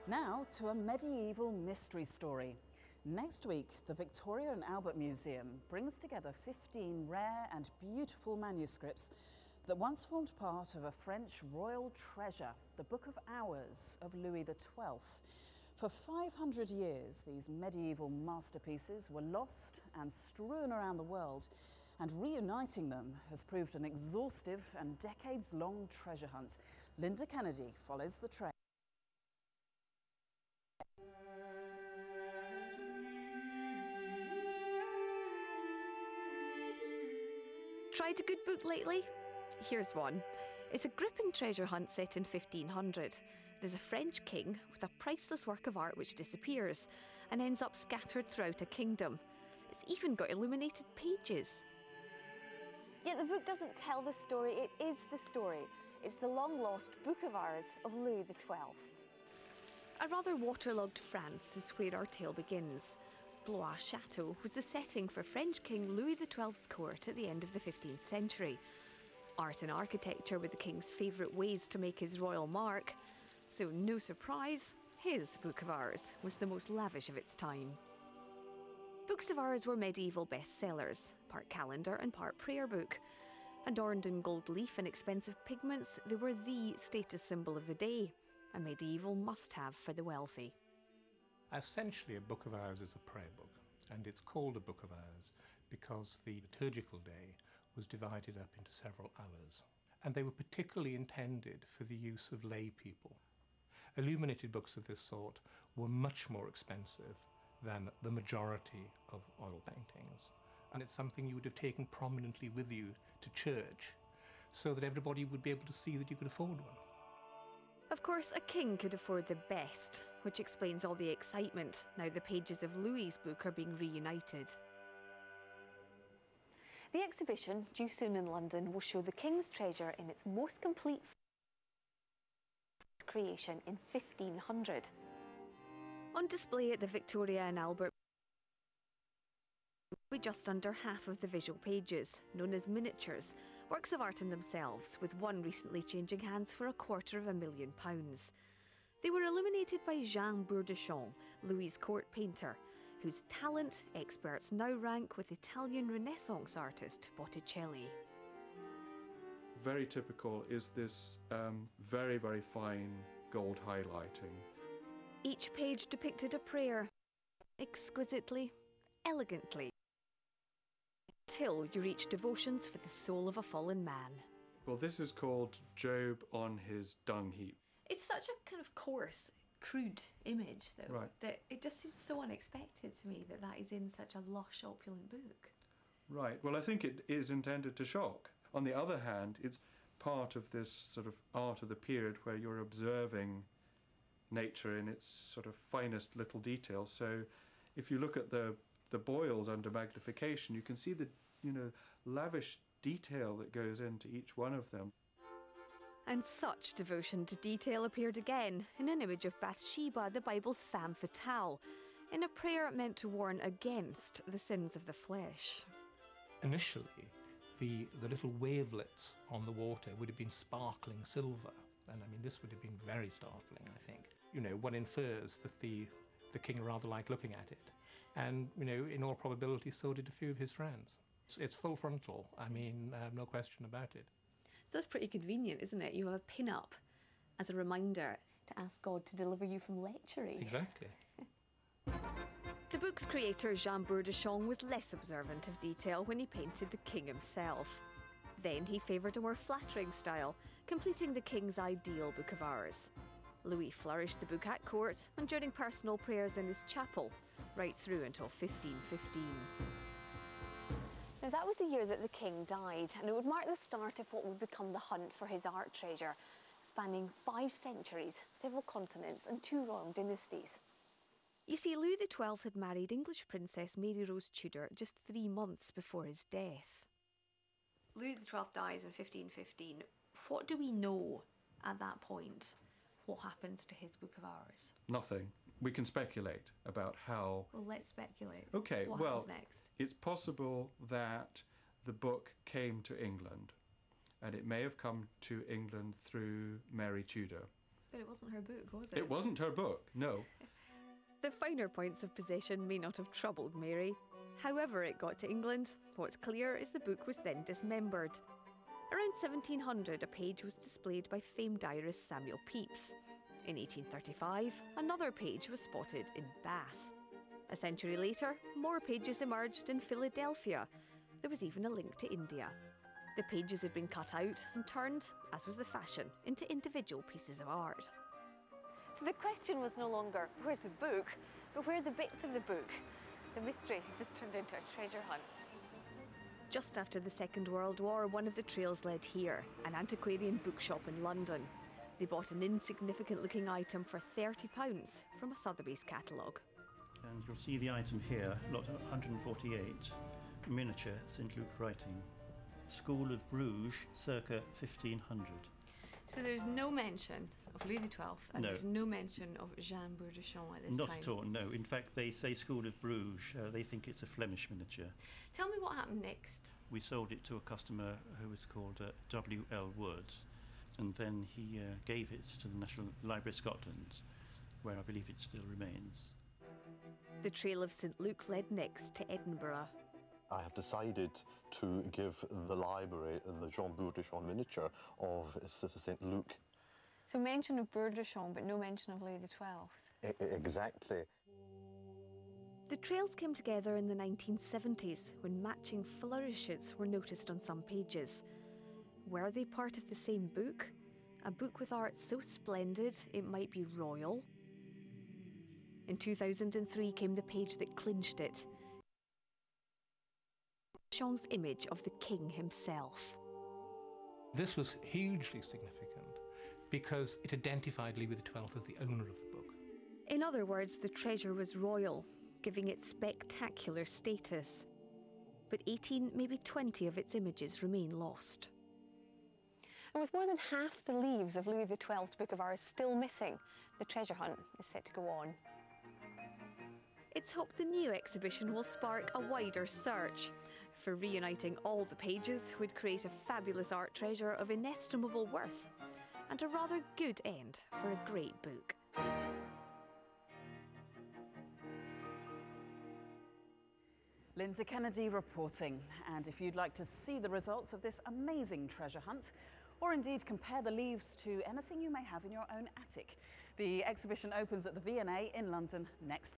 Now to a medieval mystery story. Next week, the Victoria and Albert Museum brings together 15 rare and beautiful manuscripts that once formed part of a French royal treasure, the Book of Hours of Louis XII. For 500 years, these medieval masterpieces were lost and strewn around the world, and reuniting them has proved an exhaustive and decades-long treasure hunt. Linda Kennedy follows the trail. Tried a good book lately? Here's one. It's a gripping treasure hunt set in 1500. There's a French king with a priceless work of art which disappears and ends up scattered throughout a kingdom. It's even got illuminated pages. Yet the book doesn't tell the story, it is the story. It's the long-lost Book of Hours of Louis XII. A rather waterlogged France is where our tale begins. Blois Chateau was the setting for French King Louis XII's court at the end of the 15th century. Art and architecture were the king's favourite ways to make his royal mark, so no surprise, his Book of Hours was the most lavish of its time. Books of Hours were medieval bestsellers, part calendar and part prayer book. Adorned in gold leaf and expensive pigments, they were the status symbol of the day, a medieval must-have for the wealthy. Essentially, a Book of Hours is a prayer book, and it's called a Book of Hours because the liturgical day was divided up into several hours, and they were particularly intended for the use of lay people. Illuminated books of this sort were much more expensive than the majority of oil paintings, and it's something you would have taken prominently with you to church so that everybody would be able to see that you could afford one. Of course, a king could afford the best, which explains all the excitement now the pages of Louis's book are being reunited. The exhibition, due soon in London, will show the King's treasure in its most complete creation in 1500. On display at the Victoria and Albert with just under half of the visual pages, known as miniatures, works of art in themselves, with one recently changing hands for £250,000. They were illuminated by Jean Bourdichon, Louis's court painter, whose talent experts now rank with Italian Renaissance artist Botticelli. Very typical is this very, very fine gold highlighting. Each page depicted a prayer, exquisitely, elegantly, till you reach devotions for the soul of a fallen man. Well, this is called Job on his dung heap. It's such a kind of coarse, crude image, though, right, that it just seems so unexpected to me that that is in such a lush, opulent book. Right. Well, I think it is intended to shock. On the other hand, it's part of this sort of art of the period where you're observing nature in its sort of finest little details. So if you look at the boils under magnification, you can see the, lavish detail that goes into each one of them. And such devotion to detail appeared again in an image of Bathsheba, the Bible's femme fatale, in a prayer meant to warn against the sins of the flesh. Initially, the little wavelets on the water would have been sparkling silver, and I mean this would have been very startling, I think. One infers that the king rather liked looking at it, and in all probability so did a few of his friends. It's full frontal, I mean, no question about it. So that's pretty convenient, isn't it? You have a pin-up as a reminder to ask God to deliver you from lechery. Exactly. The book's creator, Jean Bourdichon, was less observant of detail when he painted the king himself. Then he favoured a more flattering style, completing the king's ideal Book of Hours. Louis flourished the book at court and during personal prayers in his chapel, right through until 1515. Now that was the year that the king died, and it would mark the start of what would become the hunt for his art treasure, spanning 5 centuries, several continents and 2 royal dynasties. You see, Louis XII had married English Princess Mary Rose Tudor just 3 months before his death. Louis XII dies in 1515. What do we know at that point? What happens to his Book of Hours? Nothing. We can speculate about how... Well, let's speculate. Okay, what happens next? It's possible that the book came to England, and it may have come to England through Mary Tudor. But it wasn't her book, was it? It wasn't her book, no. The finer points of possession may not have troubled Mary. However it got to England, what's clear is the book was then dismembered. Around 1700, a page was displayed by famed diarist Samuel Pepys. In 1835, another page was spotted in Bath. A century later, more pages emerged in Philadelphia. There was even a link to India. The pages had been cut out and turned, as was the fashion, into individual pieces of art. So the question was no longer, where's the book, but where are the bits of the book? The mystery just turned into a treasure hunt. Just after the Second World War, one of the trails led here, an antiquarian bookshop in London. They bought an insignificant-looking item for £30 from a Sotheby's catalogue. And you'll see the item here, lot 148, miniature St Luke writing. School of Bruges, circa 1500. So there's no mention of Louis XII and No. there's no mention of Jean Bourdichon at this Not time. at all, no. In fact, they say School of Bruges. They think it's a Flemish miniature. Tell me what happened next. We sold it to a customer who was called W.L. Woods, and then he gave it to the National Library of Scotland, where I believe it still remains. The Trail of St Luke led next to Edinburgh. I have decided to give the library the Jean Bourdichon miniature of St Luke. So mention of Bourdichon, but no mention of Louis XII. Exactly. The trails came together in the 1970s when matching flourishes were noticed on some pages. Were they part of the same book? A book with art so splendid it might be royal? In 2003 came the page that clinched it. Bourdichon's image of the king himself. This was hugely significant because it identified Louis XII as the owner of the book. In other words, the treasure was royal, giving it spectacular status. But 18, maybe 20 of its images remain lost. And with more than half the leaves of Louis XII's Book of Hours still missing, the treasure hunt is set to go on. It's hoped the new exhibition will spark a wider search for reuniting all the pages would create a fabulous art treasure of inestimable worth and a rather good end for a great book. Linda Kennedy reporting. And if you'd like to see the results of this amazing treasure hunt, or indeed compare the leaves to anything you may have in your own attic, the exhibition opens at the V&A in London next